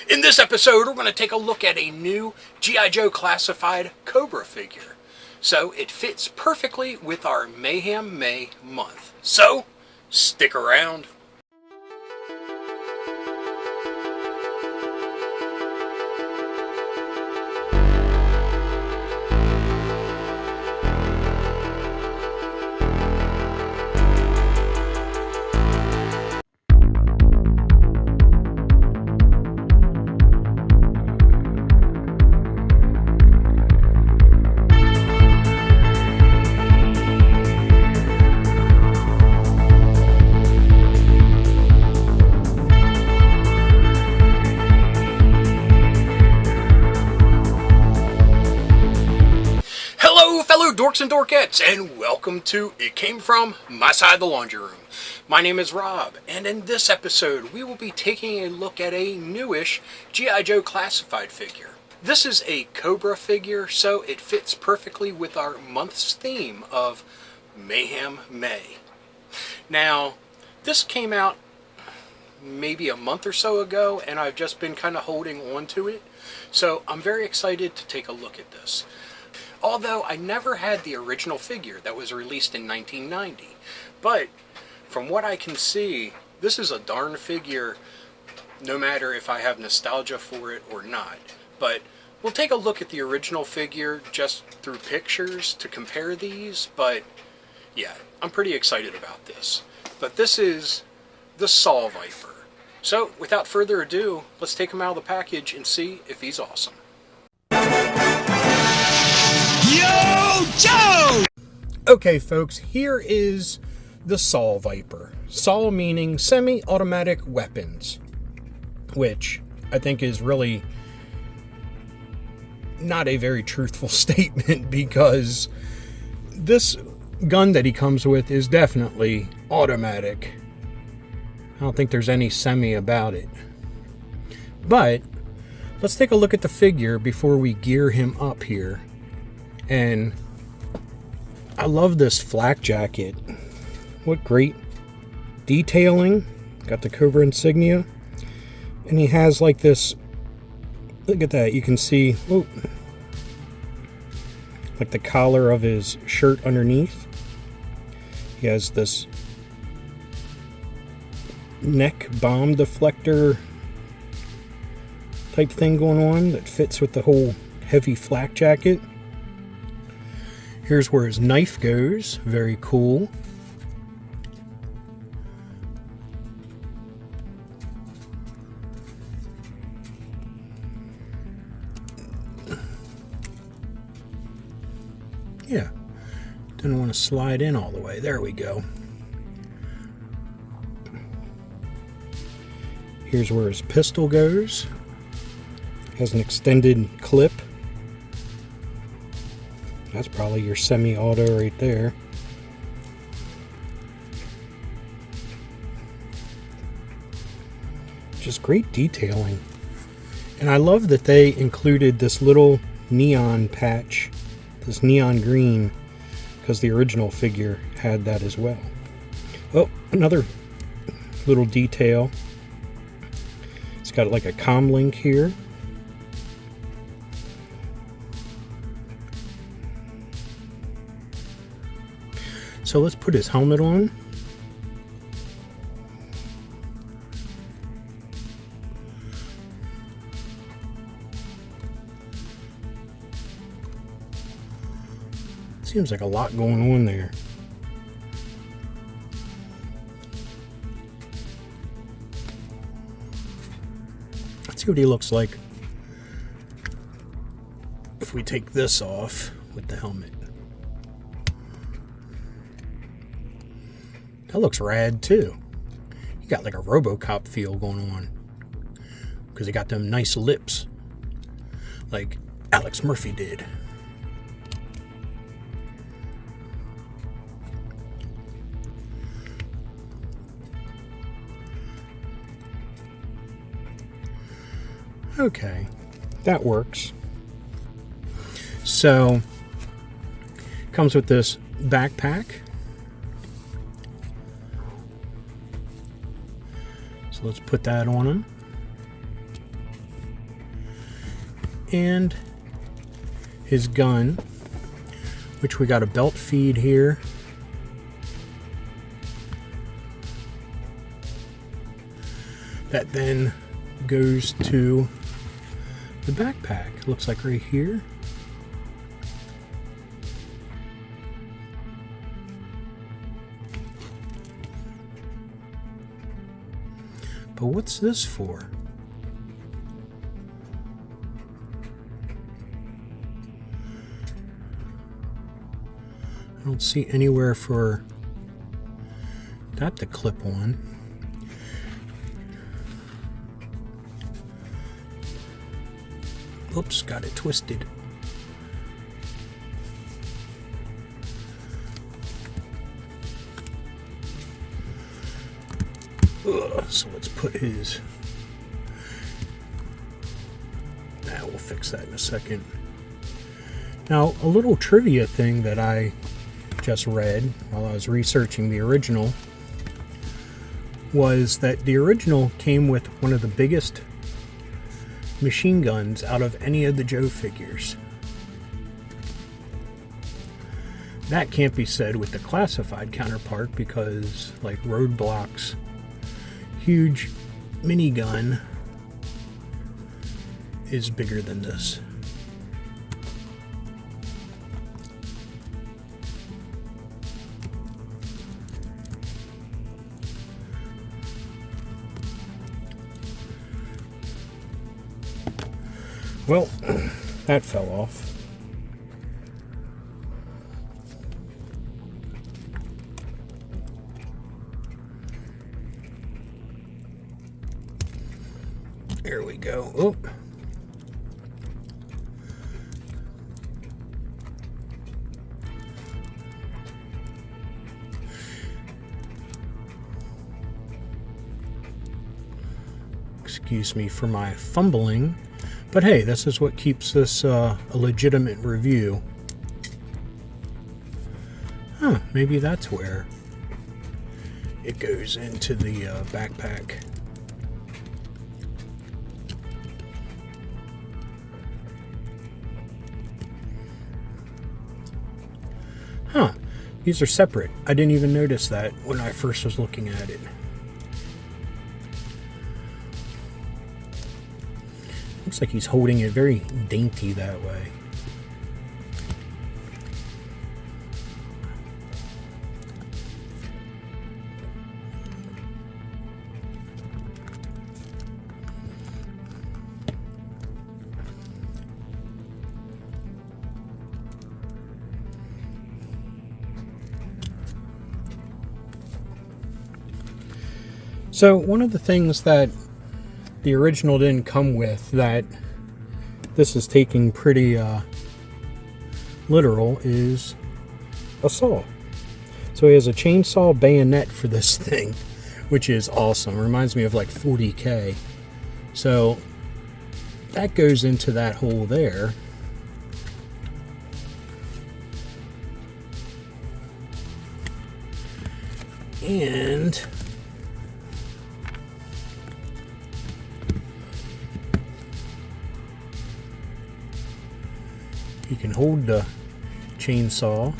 In this episode, we're going to take a look at a new G.I. Joe classified Cobra figure. So it fits perfectly with our Mayhem May month. So, stick around. Fellow dorks and dorkettes, and welcome to It Came From My Side of the Laundry Room. My name is Rob, and in this episode we will be taking a look at a newish G.I. Joe classified figure. This is a Cobra figure, so it fits perfectly with our month's theme of Mayhem May. Now, this came out maybe a month or so ago, and I've just been kind of holding on to it, so I'm very excited to take a look at this. Although I never had the original figure that was released in 1990. But from what I can see, this is a darn figure no matter if I have nostalgia for it or not. But we'll take a look at the original figure just through pictures to compare these. But yeah, I'm pretty excited about this. But this is the Saw Viper. So without further ado, let's take him out of the package and see if he's awesome. Yo, Joe! Okay, folks, here is the Saw Viper. Saw meaning semi-automatic weapons, which I think is really not a very truthful statement, because this gun that he comes with is definitely automatic. I don't think there's any semi about it. But let's take a look at the figure before we gear him up here. And I love this flak jacket. What great detailing. Got the Cobra insignia. And he has like this, look at that, you can see, whoop, like the collar of his shirt underneath. He has this neck bomb deflector type thing going on that fits with the whole heavy flak jacket. Here's where his knife goes. Very cool. Yeah. Didn't want to slide in all the way. There we go. Here's where his pistol goes. Has an extended clip. That's probably your semi-auto right there. Just great detailing. And I love that they included this little neon patch, this neon green, because the original figure had that as well. Oh, another little detail. It's got like a comm link here. So let's put his helmet on. Seems like a lot going on there. Let's see what he looks like if we take this off with the helmet. That looks rad too. He got like a RoboCop feel going on, because he got them nice lips like Alex Murphy did. Okay, that works. So, comes with this backpack. So let's put that on him. and his gun, which we got a belt feed here. That then goes to the backpack. Looks like right here. But what's this for? I don't see anywhere for that to clip on. Oops, got it twisted. So let's put his... We'll fix that in a second. Now, a little trivia thing that I just read while I was researching the original was that the original came with one of the biggest machine guns out of any of the Joe figures. That can't be said with the classified counterpart because, like, Roadblock's huge minigun is bigger than this. Well, that fell off. There we go. Oh. Excuse me for my fumbling. But hey, this is what keeps this a legitimate review. Huh, maybe that's where it goes into the backpack. Huh, these are separate. I didn't even notice that when I first was looking at it. Looks like he's holding it very dainty that way. So one of the things that the original didn't come with that this is taking pretty literal is a saw. So he has a chainsaw bayonet for this thing, which is awesome. Reminds me of like 40K. So that goes into that hole there. And you can hold the chainsaw.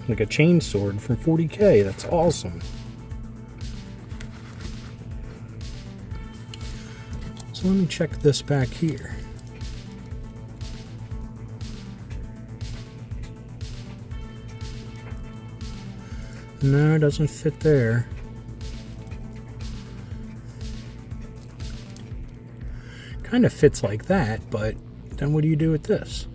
Like a chainsword from 40K. That's awesome. So let me check this back here. No, it doesn't fit there. Kind of fits like that, but then what do you do with this?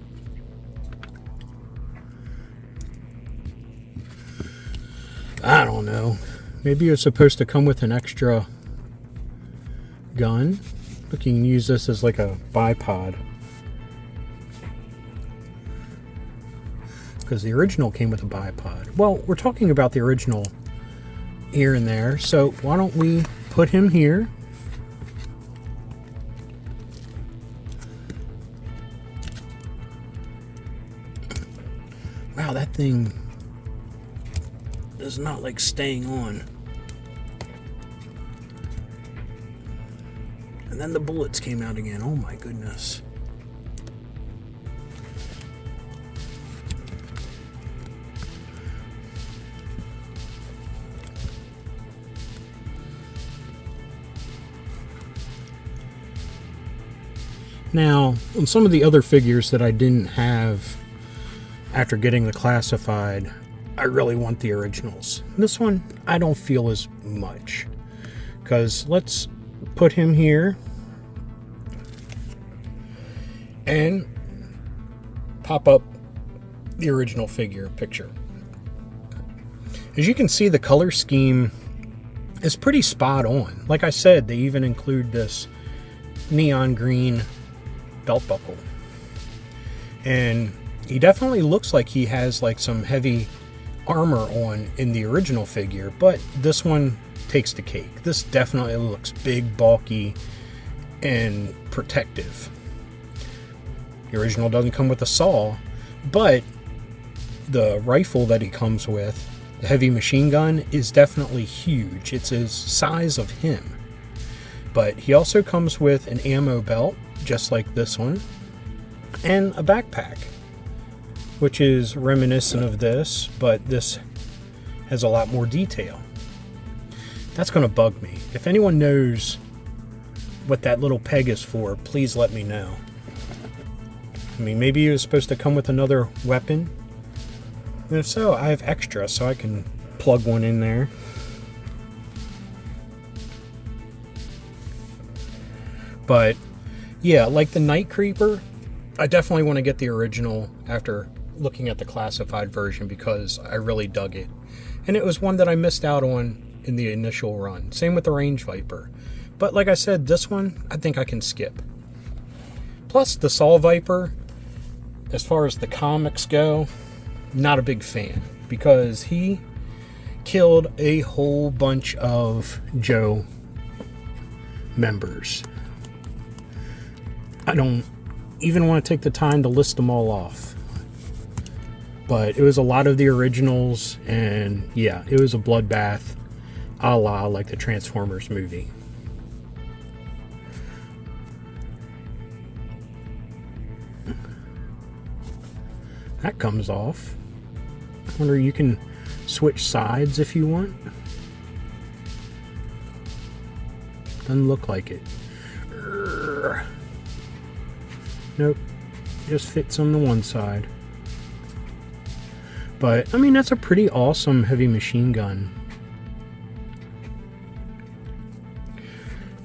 I don't know. Maybe it's supposed to come with an extra gun. Look, you can use this as like a bipod. Because the original came with a bipod. Well, we're talking about the original here and there, so why don't we put him here? Wow, that thing is not like staying on. And then the bullets came out again. Oh my goodness. Now, on some of the other figures that I didn't have after getting the classified, I really want the originals. This one, I don't feel as much. Because let's put him here and pop up the original figure picture. As you can see, the color scheme is pretty spot on. Like I said, they even include this neon green belt buckle. And he definitely looks like he has like some heavy armor on in the original figure, but this one takes the cake. This definitely looks big, bulky, and protective. The original doesn't come with a saw, but the rifle that he comes with, the heavy machine gun, is definitely huge. It's the size of him. But he also comes with an ammo belt, just like this one, and a backpack, which is reminiscent of this, but this has a lot more detail. That's going to bug me. If anyone knows what that little peg is for, please let me know. I mean, maybe he was supposed to come with another weapon. And if so, I have extra, so I can plug one in there. But yeah, like the Night Creeper, I definitely want to get the original after looking at the classified version because I really dug it. And it was one that I missed out on in the initial run. Same with the Range Viper. But like I said, this one, I think I can skip. Plus, the Saw Viper, as far as the comics go, not a big fan. Because he killed a whole bunch of Joe members. I don't even want to take the time to list them all off. But it was a lot of the originals, and yeah, it was a bloodbath, a la like the Transformers movie. That comes off. I wonder, you can switch sides if you want. Doesn't look like it. Nope, just fits on the one side. But, I mean, that's a pretty awesome heavy machine gun.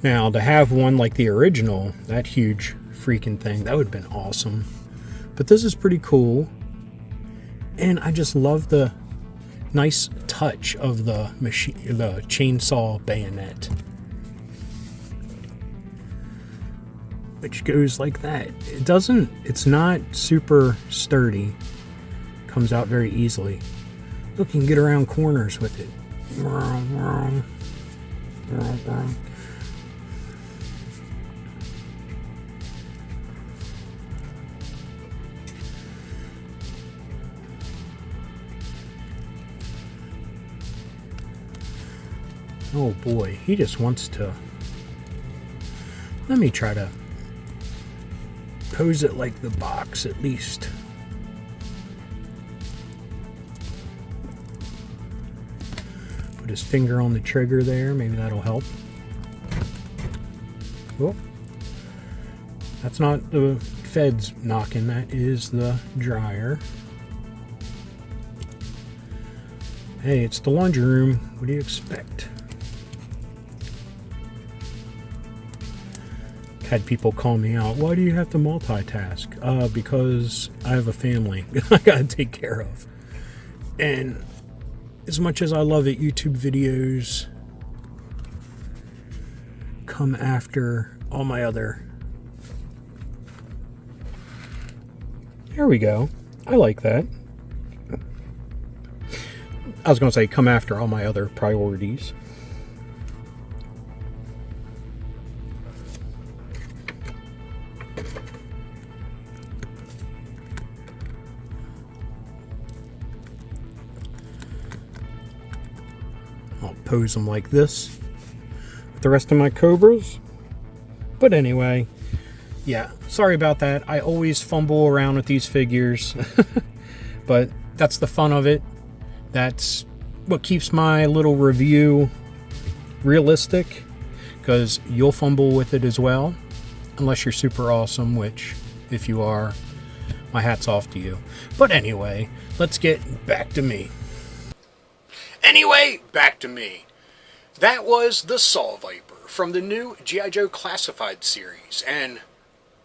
Now, to have one like the original, that huge freaking thing, that would have been awesome. But this is pretty cool. And I just love the nice touch of the chainsaw bayonet. Which goes like that. It's not super sturdy. Comes out very easily. Look, you can get around corners with it. Oh boy, he just wants to... Let me try to pose it like the box at least. Put his finger on the trigger there, maybe that'll help. Oh, that's not the feds knocking, that is the dryer. Hey, it's the laundry room. What do you expect? Had people call me out. Why do you have to multitask? Because I have a family I gotta take care of. And as much as I love it, YouTube videos come after all my other... There we go. I like that. I was going to say come after all my other priorities. I'll pose them like this with the rest of my Cobras. But anyway, yeah, sorry about that. I always fumble around with these figures, but that's the fun of it. That's what keeps my little review realistic, because you'll fumble with it as well, unless you're super awesome, which if you are, my hat's off to you. But anyway, let's get back to me. That was the Saw Viper from the new G.I. Joe Classified series, and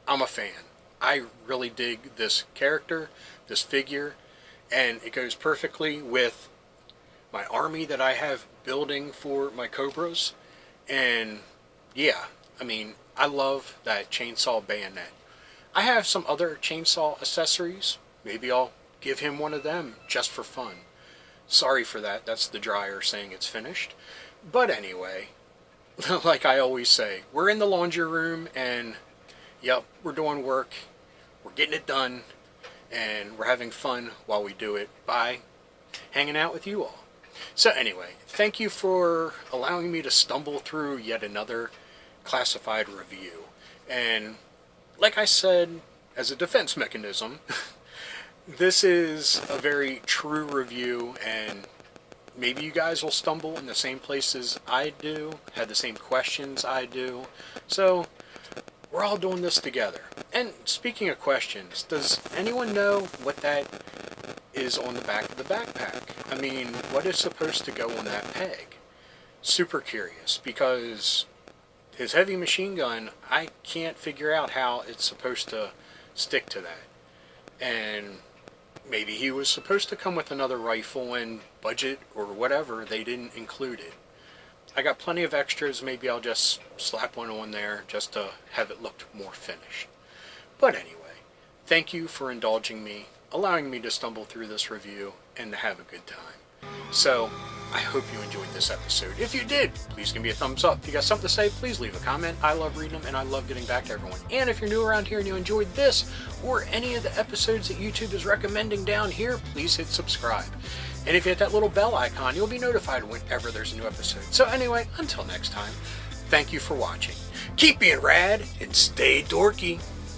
I'm a fan. I really dig this character, this figure, and it goes perfectly with my army that I have building for my Cobras. And yeah, I mean, I love that chainsaw bayonet. I have some other chainsaw accessories. Maybe I'll give him one of them just for fun. Sorry for that. That's the dryer saying it's finished. But anyway, like I always say, we're in the laundry room and yep, we're doing work. We're getting it done. And we're having fun while we do it by hanging out with you all. So anyway, thank you for allowing me to stumble through yet another classified review. And like I said, as a defense mechanism, this is a very true review, and maybe you guys will stumble in the same places I do, have the same questions I do. So we're all doing this together. And speaking of questions, does anyone know what that is on the back of the backpack? I mean, what is supposed to go on that peg? Super curious, because his heavy machine gun, I can't figure out how it's supposed to stick to that. And maybe he was supposed to come with another rifle, and budget or whatever, they didn't include it. I got plenty of extras. Maybe I'll just slap one on there just to have it look more finished. But anyway, thank you for indulging me, allowing me to stumble through this review and to have a good time. So, I hope you enjoyed this episode. If you did, please give me a thumbs up. If you got something to say, please leave a comment. I love reading them, and I love getting back to everyone. And if you're new around here and you enjoyed this, or any of the episodes that YouTube is recommending down here, please hit subscribe. And if you hit that little bell icon, you'll be notified whenever there's a new episode. So anyway, until next time, thank you for watching. Keep being rad, and stay dorky.